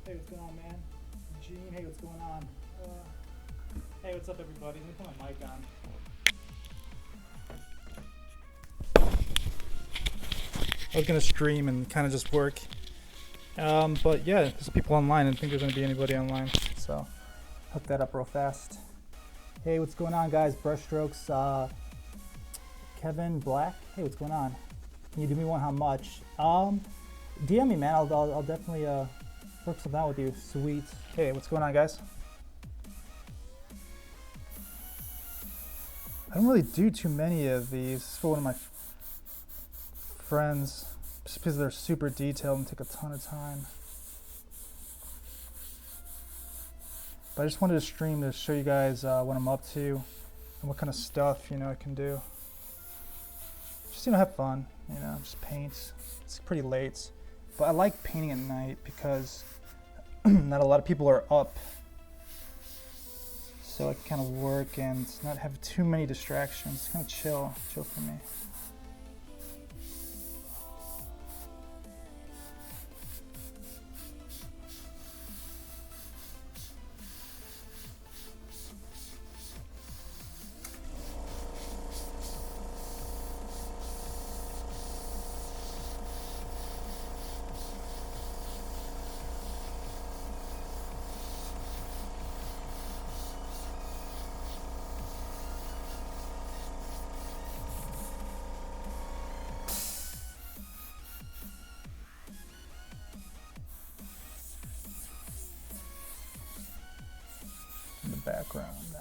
Hey, what's going on, man? Gene, hey, what's going on? Hey, what's up, everybody? Let me put my mic on. I was gonna stream and kind of just work, but yeah, there's people online. I don't think there's gonna be anybody online, so hook that up real fast. Hey, what's going on, guys? Brushstrokes, Kevin Black. Hey, what's going on? Can you do me one? How much? DM me, man. I'll definitely work something out with you. Sweet. Hey, what's going on, guys? I don't really do too many of these. This is for one of my friends, just because they're super detailed and take a ton of time. But I just wanted to stream to show you guys what I'm up to and what kind of stuff, I can do. Just, have fun, just paint. It's pretty late, but I like painting at night because not a lot of people are up. So I can kind of work and not have too many distractions. Kind of chill for me. In the background now.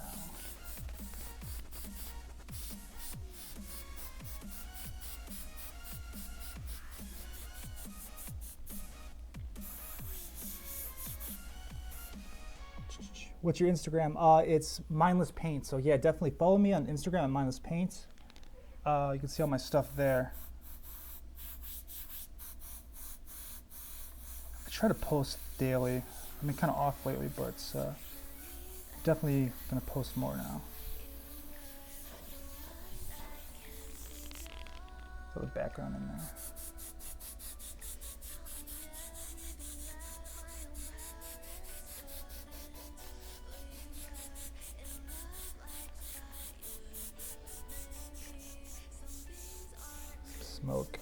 What's your Instagram? It's Mindless Paint. So yeah, definitely follow me on Instagram at Mindless Paint. You can see all my stuff there. I try to post daily. I've been kind of off lately, but definitely gonna post more now. Throw the background in there. Smoke.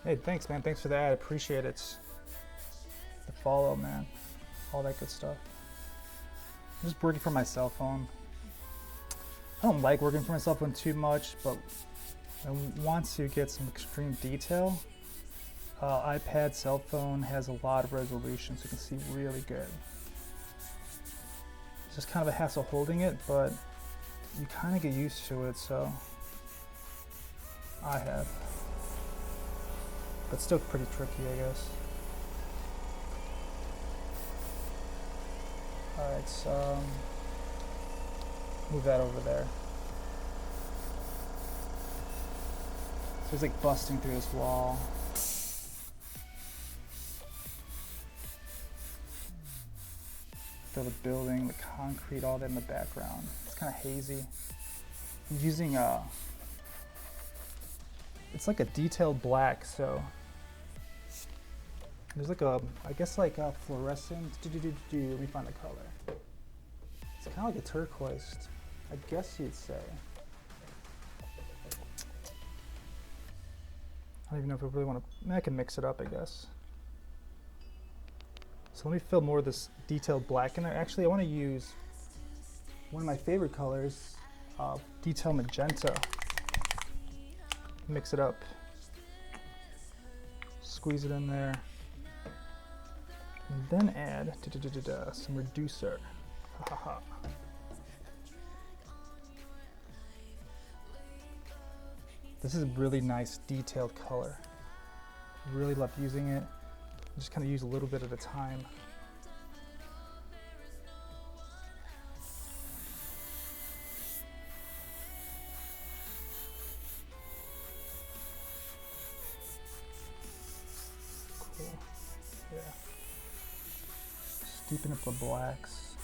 Hey, thanks, man. Thanks for that. I appreciate it. The follow, man. All that good stuff. I'm just working from my cell phone. I don't like working from my cell phone too much, but I want to get some extreme detail. iPad, cell phone has a lot of resolution, so you can see really good. It's just kind of a hassle holding it, but you kind of get used to it, so I have. But still pretty tricky, I guess. Alright, so move that over there. So it's like busting through this wall. Feel the building, the concrete, all that in the background. It's kind of hazy. I'm using it's like a detailed black, so there's like I guess like a fluorescent. Let me find the color. It's kind of like a turquoise, I guess you'd say. I don't even know if I really want to. I can mix it up, I guess. So let me fill more of this detailed black in there. Actually, I want to use one of my favorite colors, detail magenta. Mix it up. Squeeze it in there. And then add some reducer. Ha ha ha. This is a really nice detailed color. Really love using it. Just kind of use a little bit at a time. Cool. Yeah. Just deepen up the blacks.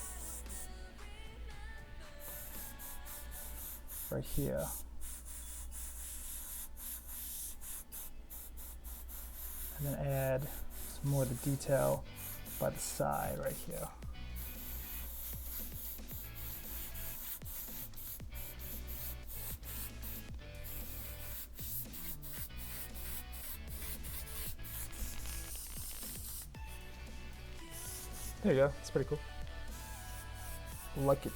Right here. And then add some more of the detail by the side right here. There you go, it's pretty cool. Like it.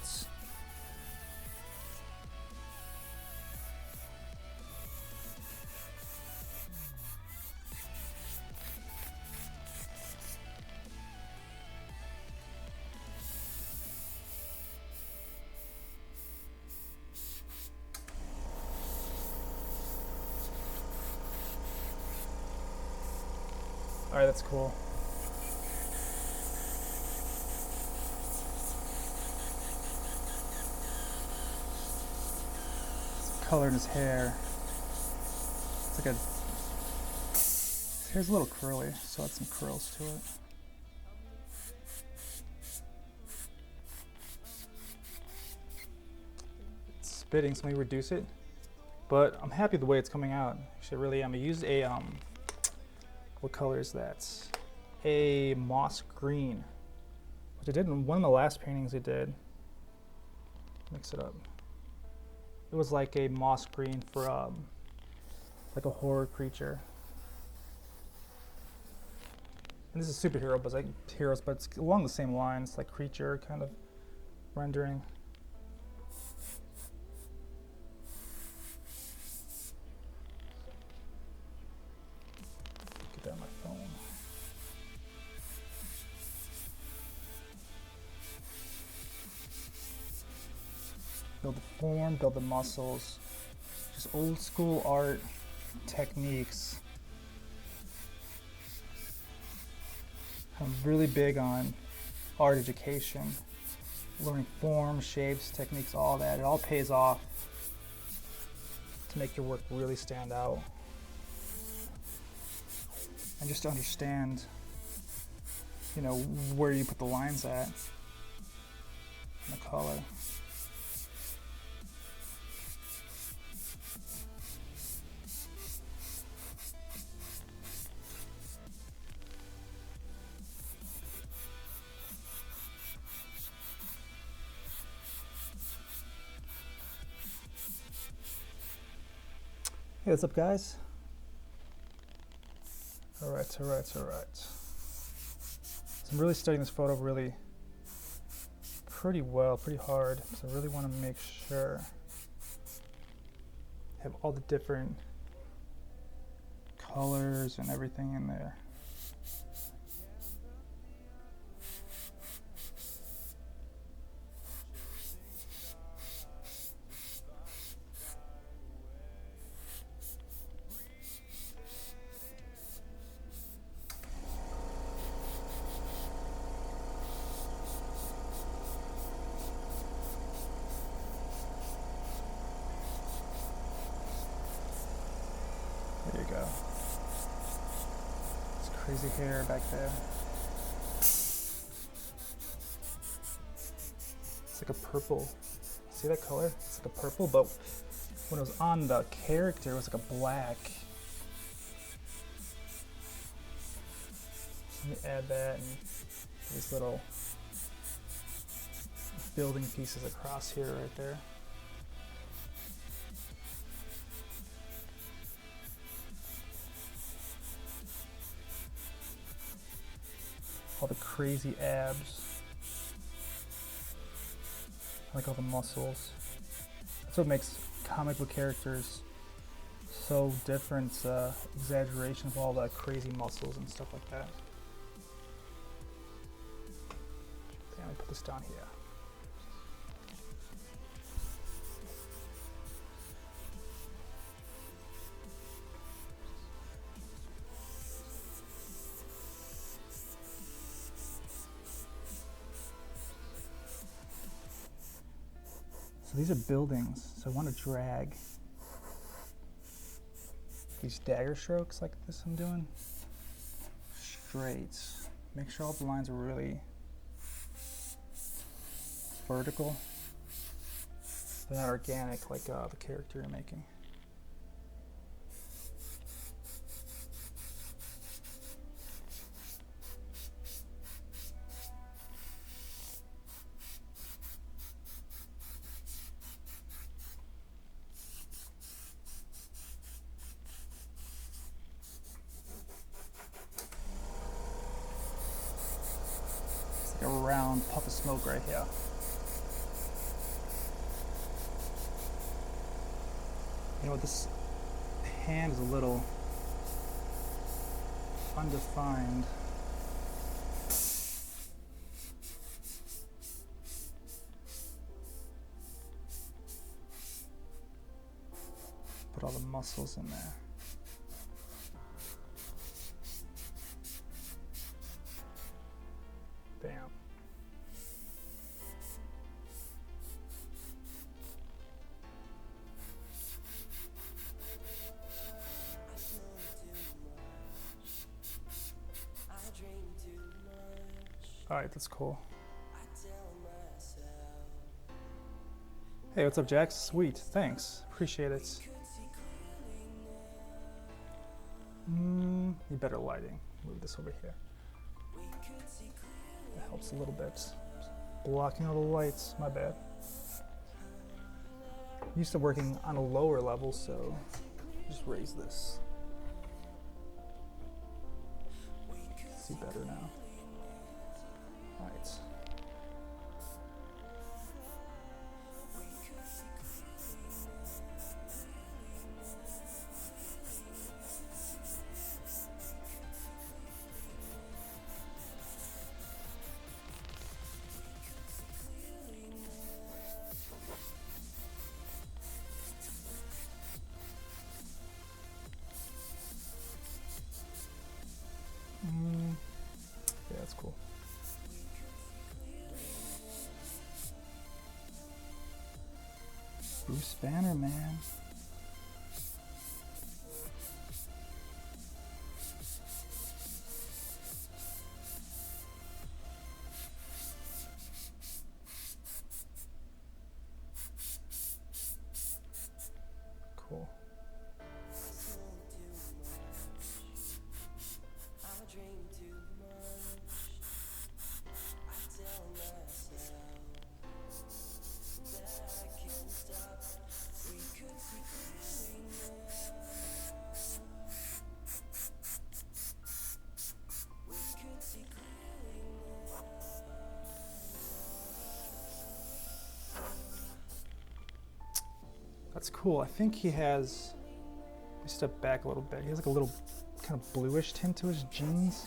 All right, that's cool. Some color in his hair. It's like his hair's a little curly, so add some curls to it. It's spitting, so maybe reduce it. But I'm happy the way it's coming out. Actually, really am. I used a what color is that? A moss green, which I did in one of the last paintings I did. Mix it up. It was like a moss green for like a horror creature. And this is superhero, but like heroes, but it's along the same lines, like creature kind of rendering. Get that on my phone. Build the form, build the muscles. Just old school art techniques. I'm really big on art education, learning forms, shapes, techniques, all that. It all pays off to make your work really stand out. And just to understand, you know, where you put the lines at and the color. Hey, what's up, guys? All right. So I'm really studying this photo pretty well, pretty hard. So I really want to make sure I have all the different colors and everything in there. There you go. It's crazy hair back there. It's like a purple. See that color? It's like a purple, but when it was on the character, it was like a black. Let me add that and these little building pieces across here, right there. All the crazy abs. I like all the muscles. That's what makes comic book characters so different. Exaggeration of all the crazy muscles and stuff like that. Okay, let me put this down here. So these are buildings, so I want to drag these dagger strokes like this I'm doing straight. Make sure all the lines are really vertical. They're not organic like the character you're making. like a round puff of smoke right here. You know what, this hand is a little undefined. Put all the muscles in there. Bam. All right, that's cool. Hey, what's up, Jax? Sweet, thanks. Appreciate it. Need better lighting. Move this over here. That helps a little bit. Blocking all the lights, my bad. I'm used to working on a lower level, so just raise this. See better now. All right. Yeah, that's cool. Bruce Banner, man. Cool. That's cool. I think he has, let me step back a little bit. He has like a little kind of bluish tint to his jeans.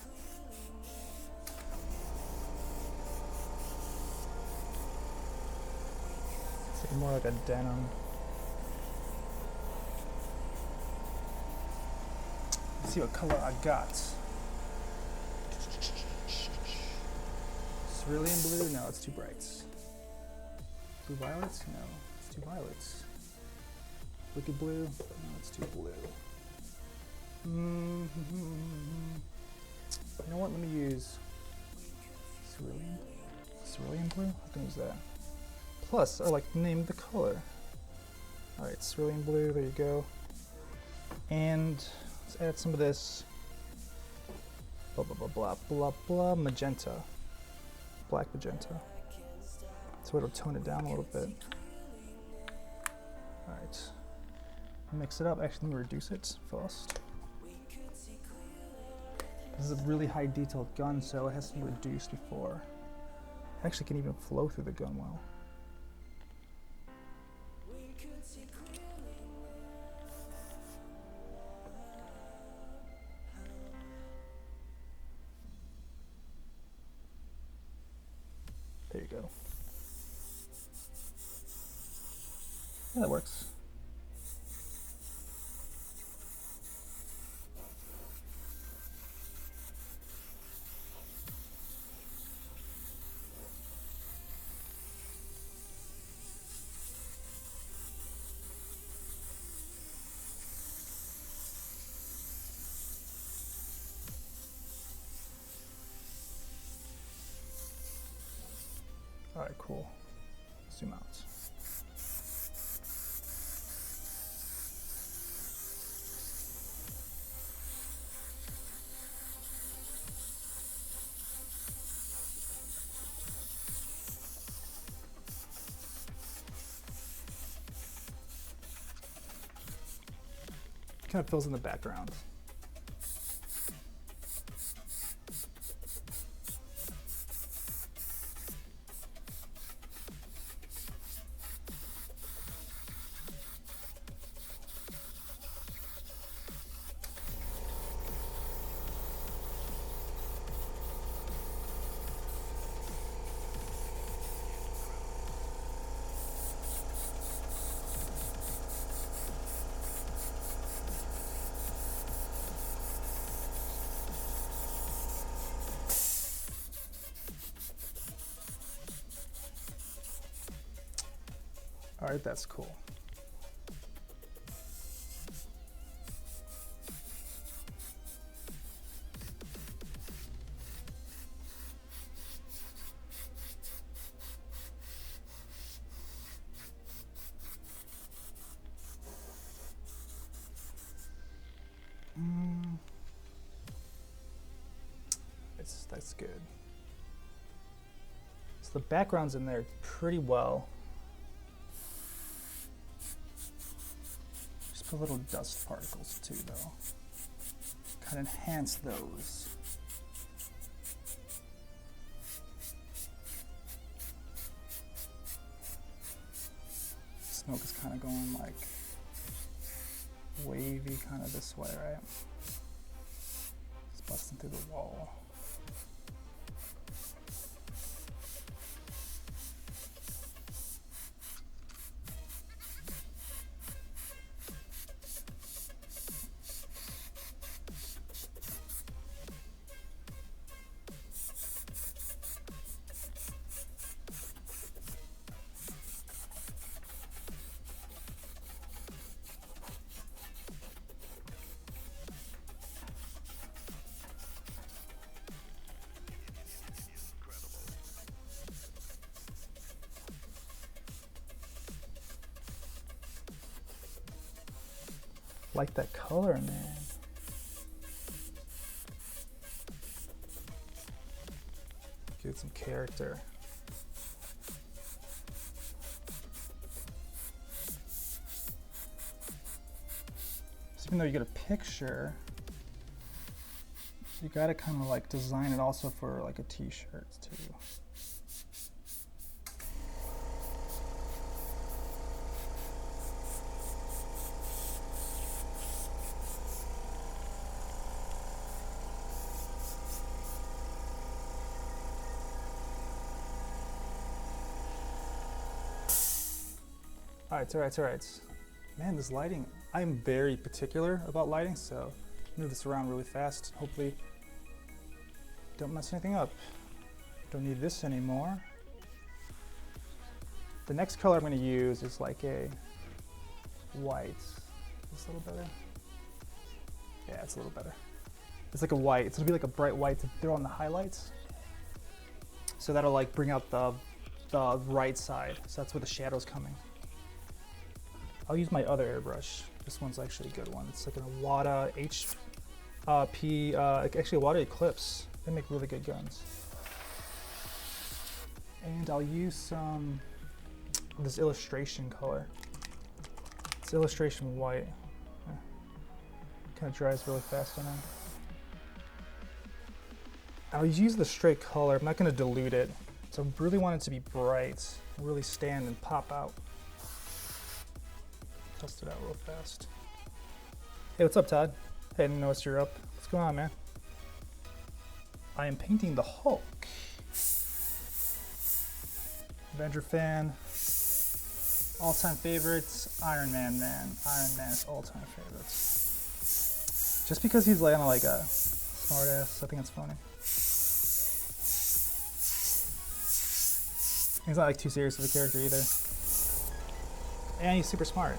It's like more like a denim. Let's see what color I got. Cerulean blue? No, it's too bright. Blue violets? No, it's too violets. Wicked blue? No, it's too blue. You know what? Let me use cerulean blue? I can use that. Plus, I like the name of the color. All right, cerulean blue, there you go. And let's add some of this blah, blah, blah, blah, blah, blah, magenta. Black magenta. So it'll tone it down a little bit. All right. Mix it up. Actually, let me reduce it first. This is a really high detailed gun, so it has to be reduced before. It actually can even flow through the gun well. There you go. Yeah, that works. All right, cool. Zoom out. Kind of fills in the background. All right, that's cool. That's good. So the background's in there pretty well. Just put little dust particles too, though. Kind of enhance those. Smoke is kind of going like wavy, kind of this way, right? It's busting through the wall. Like that color, man. Give it some character. So even though you get a picture, you gotta kind of like design it also for like a t-shirt too. All right. Man, this lighting, I'm very particular about lighting, so move this around really fast. Hopefully don't mess anything up. Don't need this anymore. The next color I'm gonna use is like a white. Is this a little better? Yeah, it's a little better. It's like a white, it's gonna be like a bright white to throw on the highlights. So that'll like bring out the right side. So that's where the shadow's coming. I'll use my other airbrush. This one's actually a good one. It's like an Iwata HP, actually Iwata Eclipse. They make really good guns. And I'll use some of this illustration color. It's illustration white. Kind of dries really fast on it. I'll use the straight color. I'm not going to dilute it. So I really want it to be bright, really stand and pop out. Test it out real fast. Hey, what's up, Todd? Hey, I didn't notice you're up. What's going on, man? I am painting the Hulk. Avenger fan. All-time favorites, Iron Man, man. Iron Man is all-time favorites. Just because he's like, like a smart ass, I think it's funny. He's not like too serious of a character either. And he's super smart.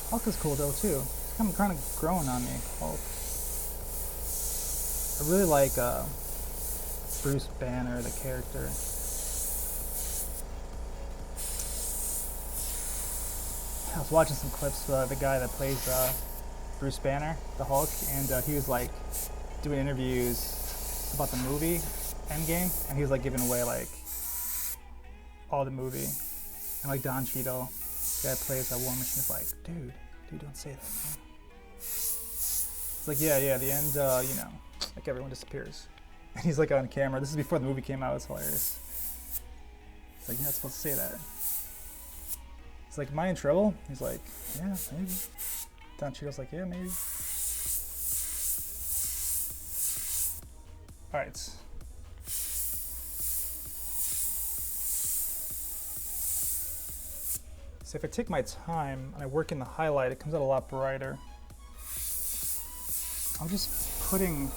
Hulk is cool though too. It's kind of growing on me, Hulk. I really like Bruce Banner, the character. I was watching some clips of the guy that plays Bruce Banner, the Hulk, and he was like doing interviews about the movie Endgame, and he was like giving away like all the movie, and like Don Cheadle, the guy that plays that War Machine, is like, dude, don't say that, man. It's like, yeah, the end, you know, like everyone disappears, and he's like on camera. This is before the movie came out. It's hilarious. It's like, you're not supposed to say that. It's like, am I in trouble? He's like, yeah, maybe. Don Cheadle's like, yeah, maybe. All right. So if I take my time and I work in the highlight, it comes out a lot brighter. I'm just putting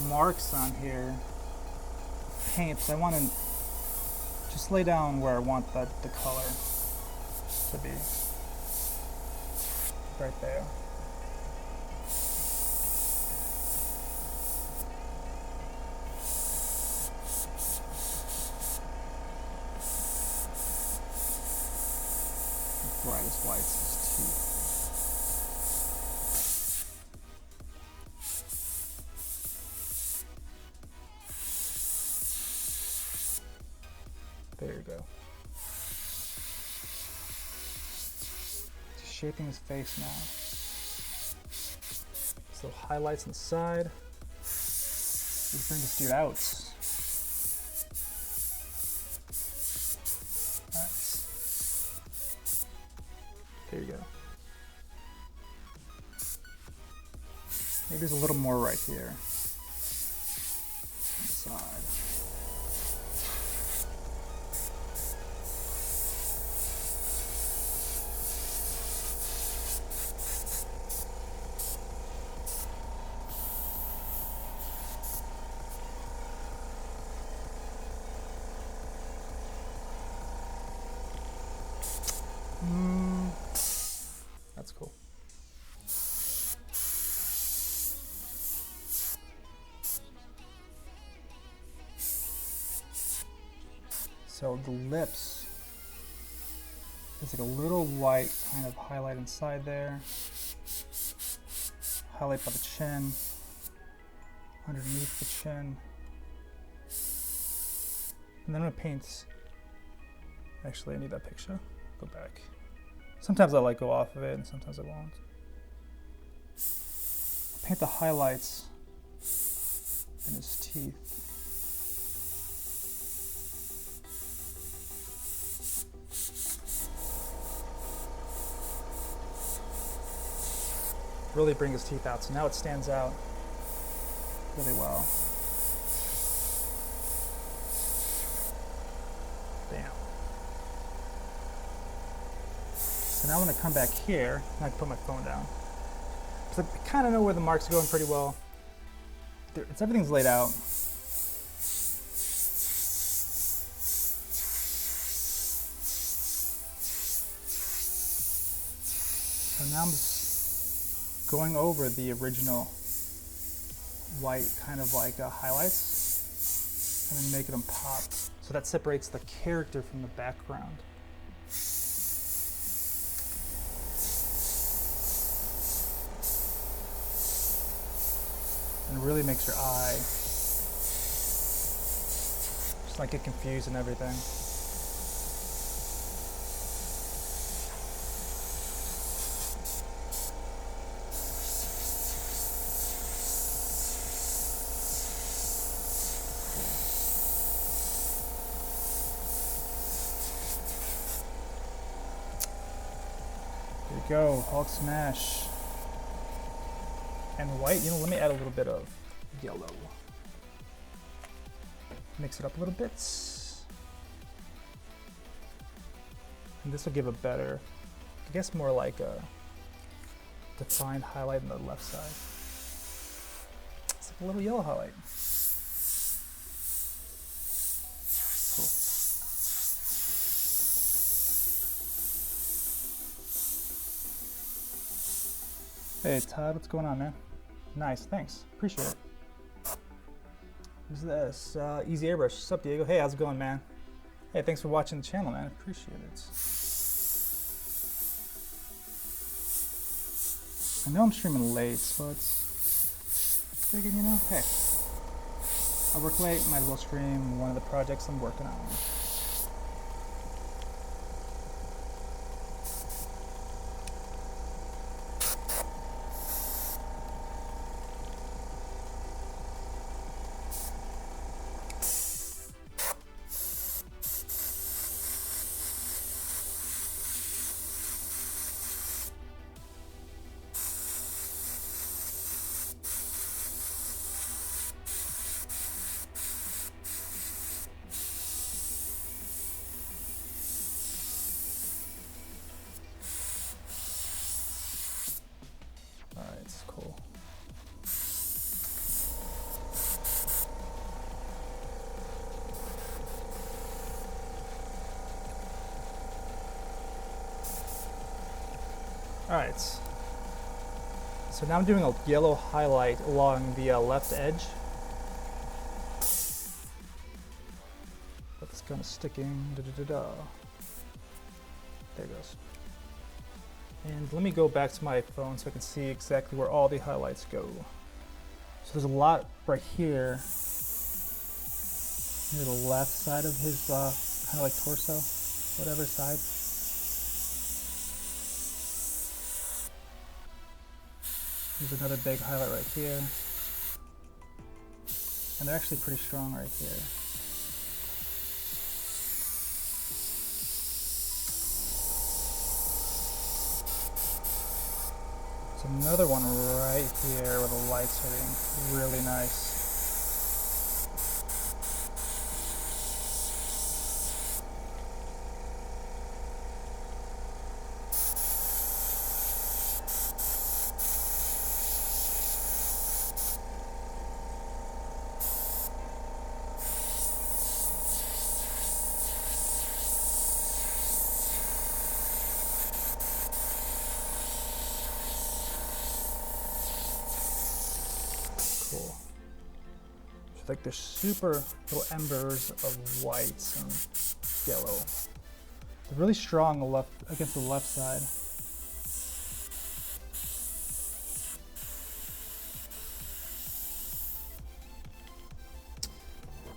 marks on here, paint, so I want to just lay down where I want the color to be. Right there. Brightest whites is teeth. There you go. Just shaping his face now. So highlights on the side. Let's bring this dude out. Alright. There you go. Maybe there's a little more right here. On the side. That's cool. So the lips, there's like a little white kind of highlight inside there. Highlight by the chin, underneath the chin. And then I'm gonna paint, actually I need that picture, go back. Sometimes I like go off of it and sometimes I won't. Paint the highlights in his teeth. Really bring his teeth out, so now it stands out really well. Bam. So now I'm going to come back here, and I can put my phone down. So I kind of know where the mark's going pretty well. Everything's laid out. So now I'm just going over the original white kind of like highlights and then making them pop. So that separates the character from the background. And it really makes your eye just like get confused and everything. There you go, Hulk smash. And white, let me add a little bit of yellow. Mix it up a little bit. And this will give a better, I guess more like a defined highlight on the left side. It's like a little yellow highlight. Cool. Hey Todd, what's going on, man? Nice, thanks. Appreciate it. Who's this? Easy Airbrush. What's up, Diego? Hey, how's it going, man? Hey, thanks for watching the channel, man. Appreciate it. I know I'm streaming late, but figured, hey, I work late, might as well stream one of the projects I'm working on. Alright. So now I'm doing a yellow highlight along the left edge. But it's kind of sticking. There it goes. And let me go back to my phone so I can see exactly where all the highlights go. So there's a lot right here, near the left side of his kind of like torso, whatever side. There's another big highlight right here. And they're actually pretty strong right here. There's another one right here where the light's hitting. Really nice. Cool. So like they're super little embers of white and yellow. They're really strong against the left side.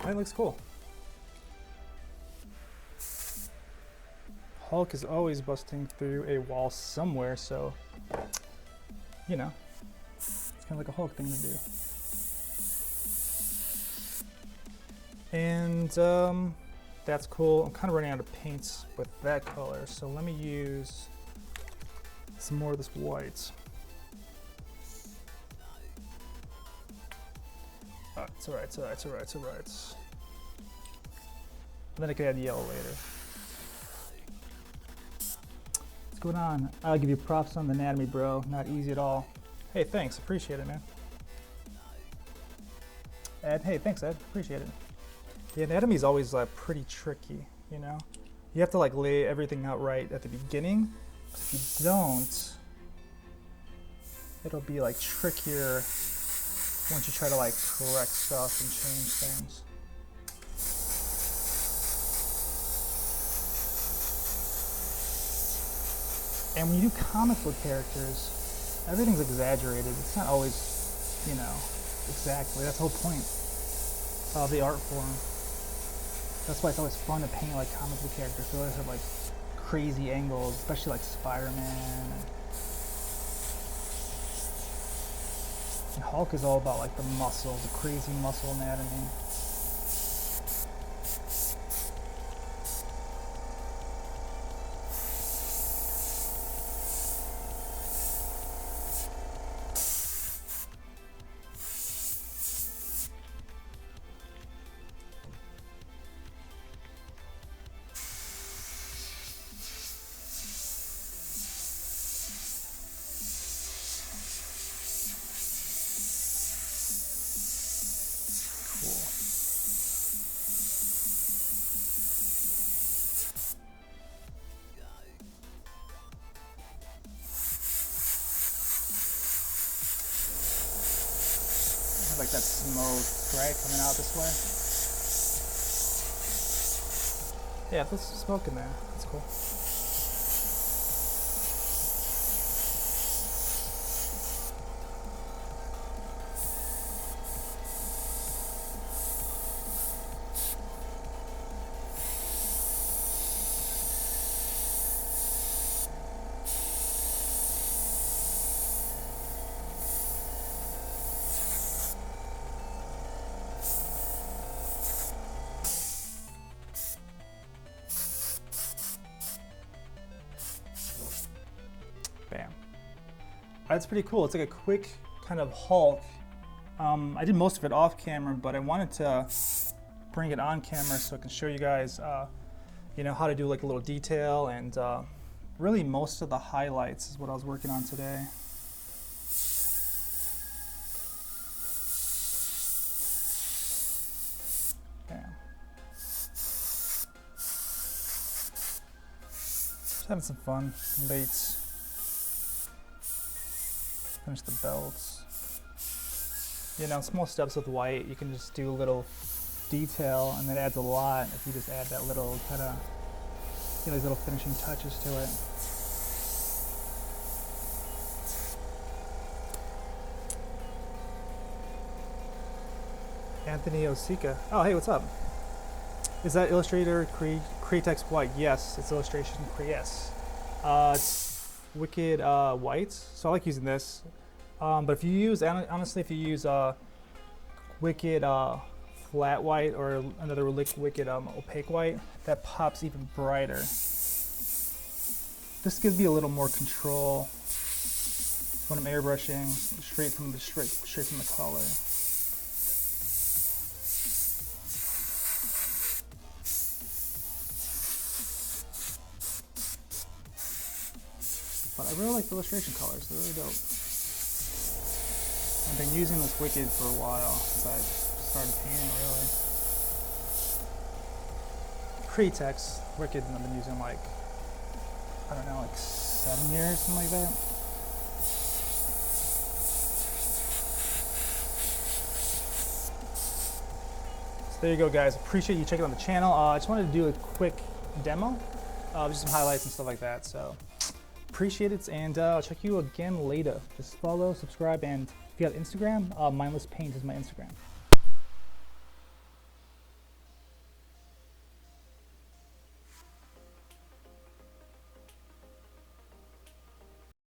That looks cool. Hulk is always busting through a wall somewhere, so you know, it's kind of like a Hulk thing to do. And that's cool. I'm kind of running out of paints with that color, so let me use some more of this white. It's alright, it's alright, it's alright, it's alright. Then I can add yellow later. What's going on? I'll give you props on the anatomy, bro. Not easy at all. Hey, thanks. Appreciate it, man. Ed, hey, thanks, Ed. Appreciate it. The anatomy is always pretty tricky, you know? You have to like lay everything out right at the beginning. If you don't, it'll be like trickier once you try to like correct stuff and change things. And when you do comic book characters, everything's exaggerated. It's not always, you know, exactly. That's the whole point of the art form. That's why it's always fun to paint like comic book characters. They always have like crazy angles, especially like Spider-Man. And Hulk is all about like the muscle, the crazy muscle anatomy. Like that smoke, right, coming out this way. Yeah, there's some smoke in there. That's cool. Bam. That's pretty cool. It's like a quick kind of Hulk. I did most of it off camera, but I wanted to bring it on camera so I can show you guys, you know, how to do like a little detail, and really most of the highlights is what I was working on today. Bam. Just having some fun late Finish the belts. You know, small steps with white, you can just do a little detail, and that adds a lot if you just add that little kind of, you know, these little finishing touches to it. Anthony Osika. Oh, hey, what's up? Is that Illustrator Createx White? Yes, it's illustration yes. It's Wicked White, so I like using this. But if you use, honestly, if you use Wicked Flat White or another Wicked Opaque White, that pops even brighter. This gives me a little more control when I'm airbrushing straight from the color. But I really like the illustration colors, they're really dope. I've been using this Wicked for a while since I started painting, really. Createx Wicked I've been using like, I don't know, like 7 years, something like that. So there you go, guys. Appreciate you checking out the channel. I just wanted to do a quick demo, just some highlights and stuff like that. So appreciate it, and I'll check you again later. Just follow, subscribe, and if you have Instagram, Mindless Paint is my Instagram.